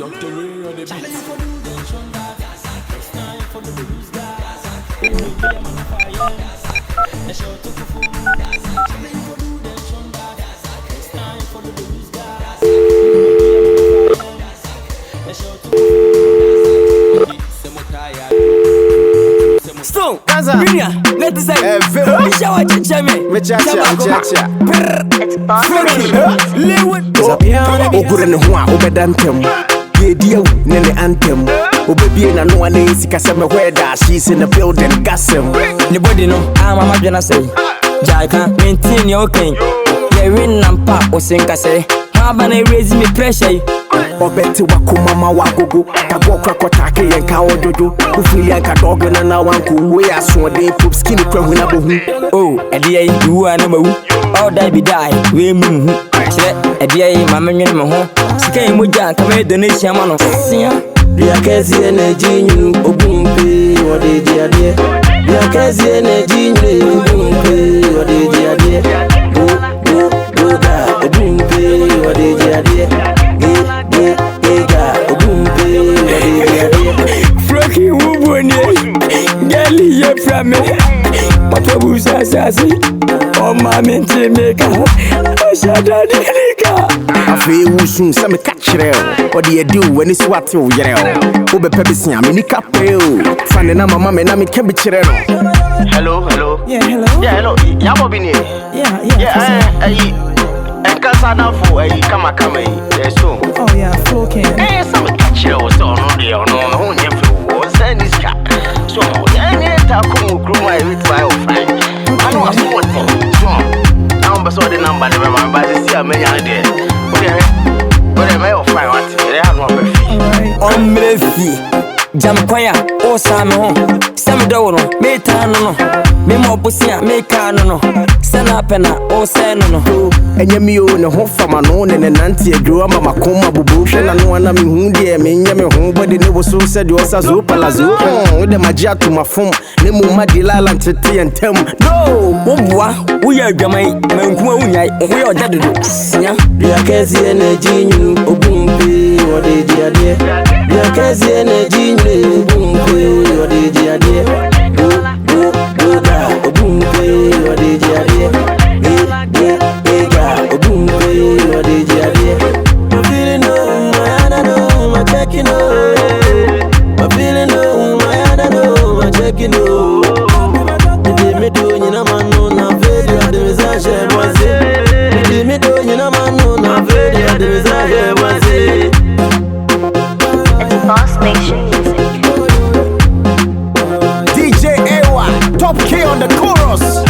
Dr. Ray on the Stone, Minya, let us say, Misha, Lil Win, Ogurene Hua, Obedantem, Gedio, Nene Anthem, Obebi and no one is Casama Weda, she's in the building, Gassem. Nobody know, I'm a Majana say, Jaika, maintain your king. Yeah, win and pop or sink, I say, how about I raise me pressure? Obeti wakumama wagogo Kabokra kotake yenka ojojo Ufili yanka dog na na wanku We aswa de poop skinny kwa huna bohu Oh, ediye yuwa na mawu All die be die, we muhu Chile, ediye mame nyene mahu Sika imuja kame donation mano Siya Biakezi energy nyu Obumpe wade jiadie Biakezi energy nyu Obumpe wade jiadie Go da Obumpe wade jiadie Flowking woman, Gally, you're from me. What a booze assassin. Oh, my minty maker. I shall die. I feel soon some catch rail. What do you do when it's what you yell? Obe Pepsi, I'm in the capel. Finding a mama and I'm in Cambridge. Hello. Yeah, hello. Yeah, hello. Yabobini. Yeah. And Casana for a kama, so. Oh, yeah, Flowking. Hey, some catch you was on the no, was send this cat. So, any taco grew my with my old friend. I know what's one thing. So, I'm so the number, remember, to see a man idea. But I may have find what they have one perfect. On Murphy. Jamquaya, oh, Samo. Sam Dono, Metano. Memo Busia, Mekano. Sanapena, oh, Sano. And you own a home from an own and an auntie drew a mama coma bubution and one of me who dear me, home, but they never so said you was a zopalazo. Oh, the magia to my phone, Nemo Madila and Titi and Tem. No, we are Gamay, Manguya, we are dead. Biakezi energy nyu Obumpe wade jiadie Biakezi energy nyu Obumpe wade jiadie Go da Obumpe wade jiadie Obumpe wade jiadie My feeling no, my hand no, my checking no My feeling no, my hand no, my checking no Me do you know man no na very hard message was it Me do you know man no na very hard message was it It's Boss Nation Music. DJ Awa, top K on the chorus.